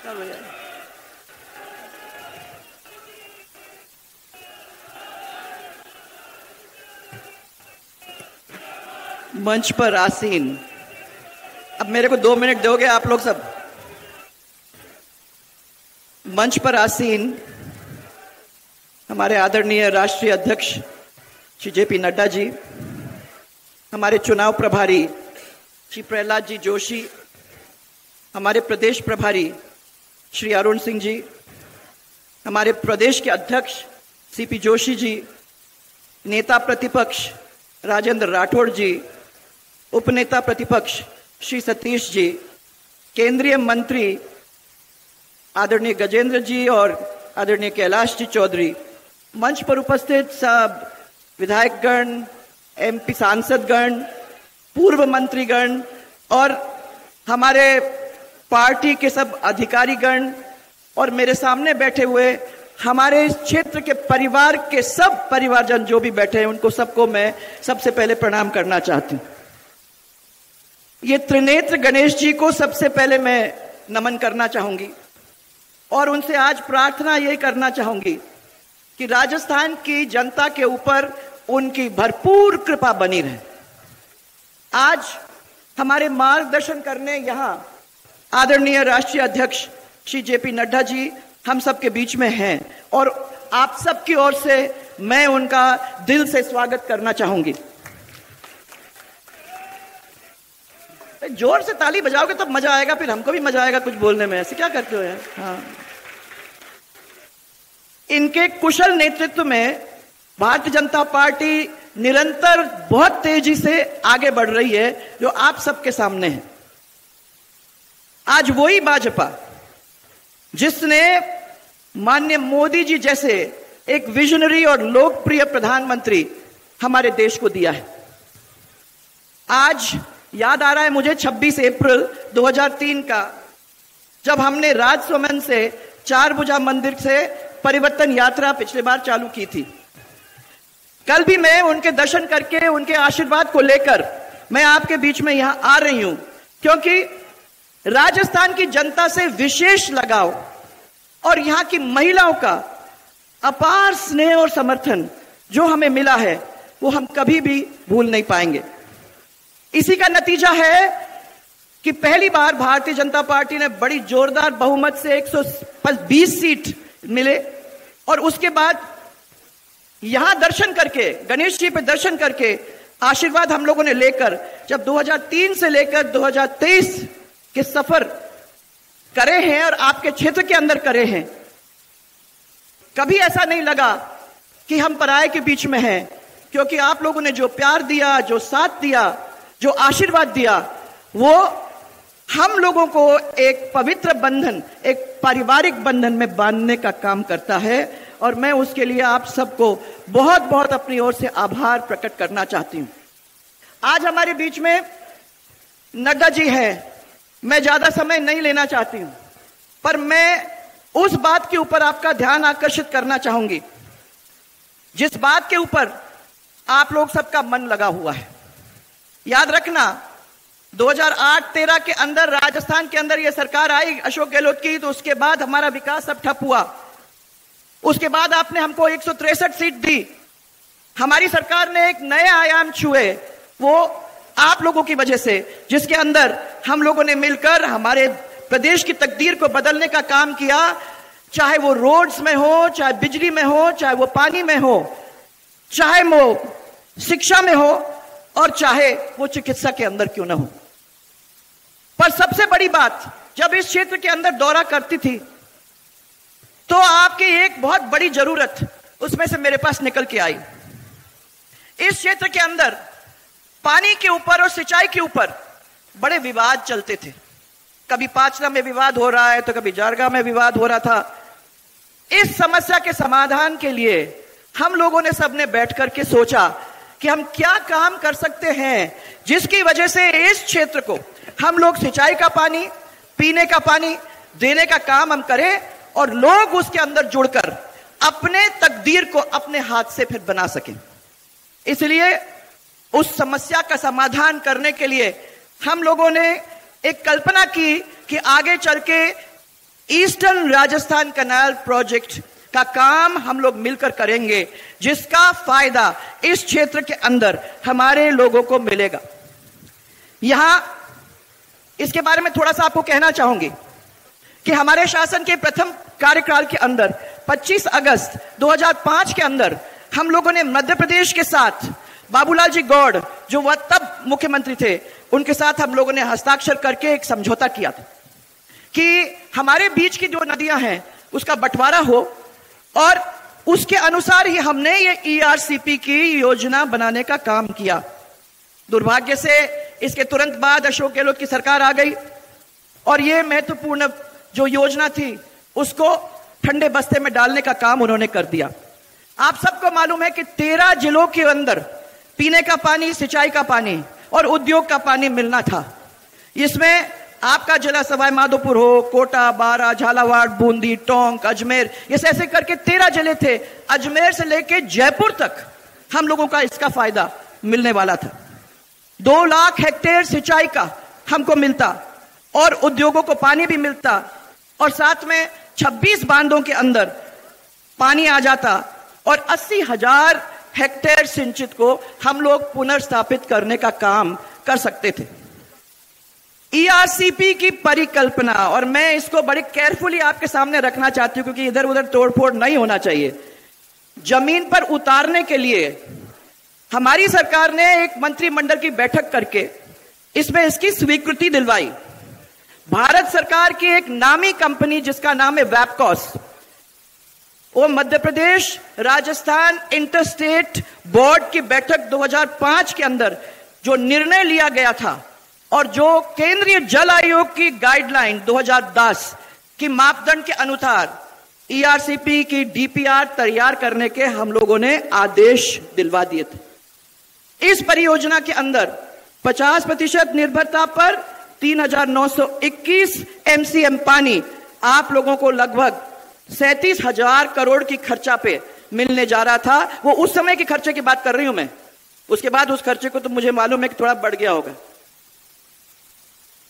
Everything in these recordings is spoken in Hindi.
नमस्कार भैया। मंच पर आसीन, अब मेरे को 2 मिनट दोगे आप लोग सब? मंच पर आसीन हमारे आदरणीय राष्ट्रीय अध्यक्ष श्री जेपी नड्डा जी, हमारे चुनाव प्रभारी श्री प्रहलाद जी जोशी, हमारे प्रदेश प्रभारी श्री अरुण सिंह जी, हमारे प्रदेश के अध्यक्ष सीपी जोशी जी, नेता प्रतिपक्ष राजेंद्र राठौड़ जी, उपनेता प्रतिपक्ष श्री सतीश जी, केंद्रीय मंत्री आदरणीय गजेंद्र जी और आदरणीय कैलाश जी चौधरी, मंच पर उपस्थित सब विधायकगण, एमपी सांसदगण, पूर्व मंत्रीगण और हमारे पार्टी के सब अधिकारीगण और मेरे सामने बैठे हुए हमारे इस क्षेत्र के परिवार के सब परिवारजन जो भी बैठे हैं, उनको सबको मैं सबसे पहले प्रणाम करना चाहती हूँ। ये त्रिनेत्र गणेश जी को सबसे पहले मैं नमन करना चाहूंगी और उनसे आज प्रार्थना ये करना चाहूंगी कि राजस्थान की जनता के ऊपर उनकी भरपूर कृपा बनी रहे। आज हमारे मार्गदर्शन करने यहाँ आदरणीय राष्ट्रीय अध्यक्ष श्री जेपी नड्डा जी हम सबके बीच में हैं और आप सबकी ओर से मैं उनका दिल से स्वागत करना चाहूंगी। जोर से ताली बजाओगे तब मजा आएगा, फिर हमको भी मजा आएगा कुछ बोलने में। ऐसे क्या करते हो यार? हाँ। इनके कुशल नेतृत्व में भारतीय जनता पार्टी निरंतर बहुत तेजी से आगे बढ़ रही है, जो आप सबके सामने है। आज वही भाजपा जिसने माननीय मोदी जी जैसे एक विजनरी और लोकप्रिय प्रधानमंत्री हमारे देश को दिया है। आज याद आ रहा है मुझे 26 अप्रैल 2003 का, जब हमने राजसमंद से चारभुजा मंदिर से परिवर्तन यात्रा पिछले बार चालू की थी। कल भी मैं उनके दर्शन करके उनके आशीर्वाद को लेकर मैं आपके बीच में यहां आ रही हूं, क्योंकि राजस्थान की जनता से विशेष लगाव और यहां की महिलाओं का अपार स्नेह और समर्थन जो हमें मिला है, वो हम कभी भी भूल नहीं पाएंगे। इसी का नतीजा है कि पहली बार भारतीय जनता पार्टी ने बड़ी जोरदार बहुमत से 120 सीट मिले और उसके बाद यहां दर्शन करके, गणेश जी पे दर्शन करके आशीर्वाद हम लोगों ने लेकर जब 2003 से लेकर 2023 के सफर करे हैं और आपके क्षेत्र के अंदर करे हैं, कभी ऐसा नहीं लगा कि हम पराये के बीच में हैं, क्योंकि आप लोगों ने जो प्यार दिया, जो साथ दिया, जो आशीर्वाद दिया, वो हम लोगों को एक पवित्र बंधन, एक पारिवारिक बंधन में बांधने का काम करता है और मैं उसके लिए आप सबको बहुत बहुत अपनी ओर से आभार प्रकट करना चाहती हूं। आज हमारे बीच में नड्डा जी हैं। मैं ज्यादा समय नहीं लेना चाहती हूं, पर मैं उस बात के ऊपर आपका ध्यान आकर्षित करना चाहूंगी जिस बात के ऊपर आप लोग सबका मन लगा हुआ है। याद रखना, 2008-13 के अंदर राजस्थान के अंदर यह सरकार आई अशोक गहलोत की, तो उसके बाद हमारा विकास सब ठप हुआ। उसके बाद आपने हमको 163 सीट दी। हमारी सरकार ने एक नए आयाम छुए, वो आप लोगों की वजह से, जिसके अंदर हम लोगों ने मिलकर हमारे प्रदेश की तकदीर को बदलने का काम किया। चाहे वो रोड्स में हो, चाहे बिजली में हो, चाहे वो पानी में हो, चाहे वो शिक्षा में हो और चाहे वो चिकित्सा के अंदर क्यों ना हो। पर सबसे बड़ी बात, जब इस क्षेत्र के अंदर दौरा करती थी तो आपकी एक बहुत बड़ी जरूरत उसमें से मेरे पास निकल के आई। इस क्षेत्र के अंदर पानी के ऊपर और सिंचाई के ऊपर बड़े विवाद चलते थे। कभी पाचला में विवाद हो रहा है तो कभी जारगा में विवाद हो रहा था। इस समस्या के समाधान के लिए हम लोगों ने सबने बैठ करके सोचा कि हम क्या काम कर सकते हैं जिसकी वजह से इस क्षेत्र को हम लोग सिंचाई का पानी, पीने का पानी देने का काम हम करें और लोग उसके अंदर जुड़कर अपने तकदीर को अपने हाथ से फिर बना सकें। इसलिए उस समस्या का समाधान करने के लिए हम लोगों ने एक कल्पना की कि आगे चल के ईस्टर्न राजस्थान कैनाल प्रोजेक्ट का काम हम लोग मिलकर करेंगे, जिसका फायदा इस क्षेत्र के अंदर हमारे लोगों को मिलेगा। यहां इसके बारे में थोड़ा सा आपको कहना चाहूंगी कि हमारे शासन के प्रथम कार्यकाल के अंदर 25 अगस्त 2005 के अंदर हम लोगों ने मध्य प्रदेश के साथ बाबूलाल जी गौड़, जो वह तब मुख्यमंत्री थे, उनके साथ हम लोगों ने हस्ताक्षर करके एक समझौता किया था कि हमारे बीच की जो नदियां हैं उसका बंटवारा हो, और उसके अनुसार ही हमने ये ERCP की योजना बनाने का काम किया। दुर्भाग्य से इसके तुरंत बाद अशोक गहलोत की सरकार आ गई और ये महत्वपूर्ण जो योजना थी उसको ठंडे बस्ते में डालने का काम उन्होंने कर दिया। आप सबको मालूम है कि 13 जिलों के अंदर पीने का पानी, सिंचाई का पानी और उद्योग का पानी मिलना था। इसमें आपका जिला सवाई माधोपुर हो, कोटा, बारा, झालावाड़, बूंदी, टोंक, अजमेर, ये ऐसे करके 13 जिले थे। अजमेर से लेके जयपुर तक हम लोगों का इसका फायदा मिलने वाला था। 2 लाख हेक्टेयर सिंचाई का हमको मिलता और उद्योगों को पानी भी मिलता, और साथ में 26 बांधों के अंदर पानी आ जाता और 80,000 हेक्टेयर सिंचित को हम लोग पुनर्स्थापित करने का काम कर सकते थे। ERCP की परिकल्पना, और मैं इसको बड़े केयरफुली आपके सामने रखना चाहती हूं क्योंकि इधर उधर तोड़फोड़ नहीं होना चाहिए, जमीन पर उतारने के लिए हमारी सरकार ने एक मंत्रिमंडल की बैठक करके इसमें इसकी स्वीकृति दिलवाई। भारत सरकार की एक नामी कंपनी जिसका नाम है वैपकॉस, वो मध्य प्रदेश राजस्थान इंटरस्टेट बोर्ड की बैठक 2005 के अंदर जो निर्णय लिया गया था और जो केंद्रीय जल आयोग की गाइडलाइन 2010 की मापदंड के अनुसार ERCP की DPR तैयार करने के हम लोगों ने आदेश दिलवा दिए थे। इस परियोजना के अंदर 50% निर्भरता पर 3,921 MCM पानी आप लोगों को लगभग 37,000 करोड़ की खर्चा पे मिलने जा रहा था। वो उस समय के खर्चे की बात कर रही हूं मैं, उसके बाद उस खर्चे को तो मुझे मालूम है कि थोड़ा बढ़ गया होगा।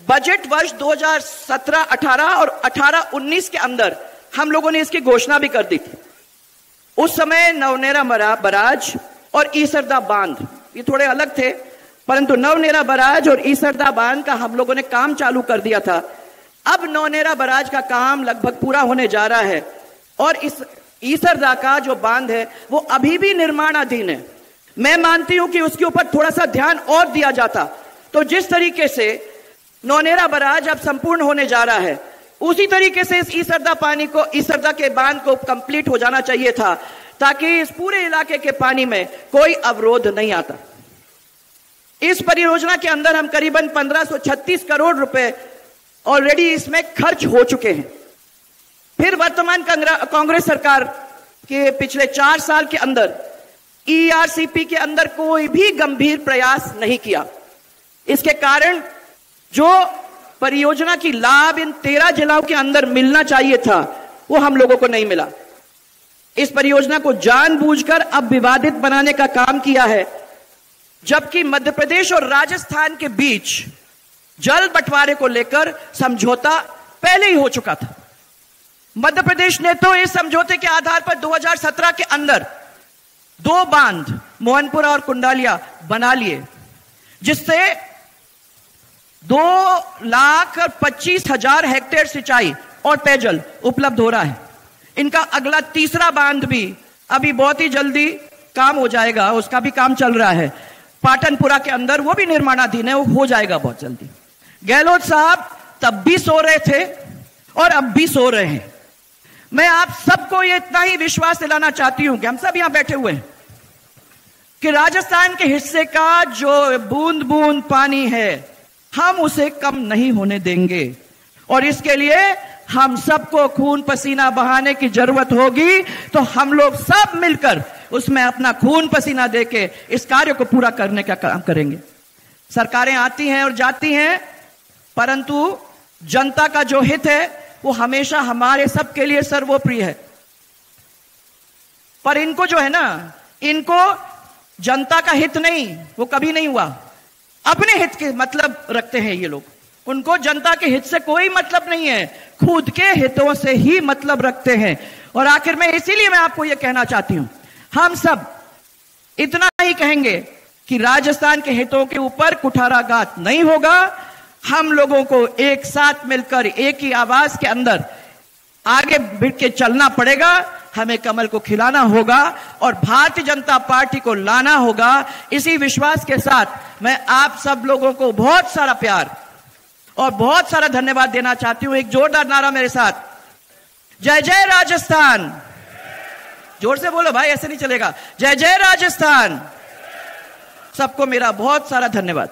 बजट वर्ष 2017-18 और 18-19 के अंदर हम लोगों ने इसकी घोषणा भी कर दी थी। उस समय नवनेरा बराज और ईसरदा बांध ये थोड़े अलग थे, परंतु नवनेरा बराज और ईसरदा बांध का हम लोगों ने काम चालू कर दिया था। अब नवनेरा बराज का काम लगभग पूरा होने जा रहा है और इस ईसरदा का जो बांध है वो अभी भी निर्माणाधीन है। मैं मानती हूं कि उसके ऊपर थोड़ा सा ध्यान और दिया जाता तो जिस तरीके से नवनेरा बराज अब संपूर्ण होने जा रहा है, उसी तरीके से इस ईसरदा के बांध को कंप्लीट हो जाना चाहिए था, ताकि इस पूरे इलाके के पानी में कोई अवरोध नहीं आता। इस परियोजना के अंदर हम करीबन 1536 करोड़ रुपए ऑलरेडी इसमें खर्च हो चुके हैं। फिर वर्तमान कांग्रेस सरकार के पिछले 4 साल के अंदर ERCP के अंदर कोई भी गंभीर प्रयास नहीं किया। इसके कारण जो परियोजना की लाभ इन 13 जिलों के अंदर मिलना चाहिए था वो हम लोगों को नहीं मिला। इस परियोजना को जानबूझकर अब विवादित बनाने का काम किया है, जबकि मध्य प्रदेश और राजस्थान के बीच जल बंटवारे को लेकर समझौता पहले ही हो चुका था। मध्य प्रदेश ने तो इस समझौते के आधार पर 2017 के अंदर 2 बांध मोहनपुरा और कुंडालिया बना लिए, जिससे 2,25,000 हेक्टेयर सिंचाई और पेयजल उपलब्ध हो रहा है। इनका अगला तीसरा बांध भी अभी बहुत ही जल्दी काम हो जाएगा, उसका भी काम चल रहा है पाटनपुरा के अंदर, वो भी निर्माणाधीन है, वो हो जाएगा बहुत जल्दी। गहलोत साहब तब भी सो रहे थे और अब भी सो रहे हैं। मैं आप सबको ये इतना ही विश्वास दिलाना चाहती हूं कि हम सब यहां बैठे हुए हैं कि राजस्थान के हिस्से का जो बूंद बूंद पानी है हम उसे कम नहीं होने देंगे, और इसके लिए हम सबको खून पसीना बहाने की जरूरत होगी। तो हम लोग सब मिलकर उसमें अपना खून पसीना देके इस कार्य को पूरा करने का काम करेंगे। सरकारें आती हैं और जाती हैं, परंतु जनता का जो हित है वो हमेशा हमारे सबके लिए सर्वोपरि है। पर इनको जो है ना, इनको जनता का हित नहीं, वो कभी नहीं हुआ, अपने हित के मतलब रखते हैं ये लोग। उनको जनता के हित से कोई मतलब नहीं है, खुद के हितों से ही मतलब रखते हैं। और आखिर में इसीलिए मैं आपको यह कहना चाहती हूं, हम सब इतना ही कहेंगे कि राजस्थान के हितों के ऊपर कुठाराघात नहीं होगा। हम लोगों को एक साथ मिलकर एक ही आवाज के अंदर आगे बढ़ के चलना पड़ेगा। हमें कमल को खिलाना होगा और भारतीय जनता पार्टी को लाना होगा। इसी विश्वास के साथ मैं आप सब लोगों को बहुत सारा प्यार और बहुत सारा धन्यवाद देना चाहती हूं। एक जोरदार नारा मेरे साथ, जय जय राजस्थान। जोर से बोलो भाई, ऐसे नहीं चलेगा। जय जय राजस्थान। सबको मेरा बहुत सारा धन्यवाद।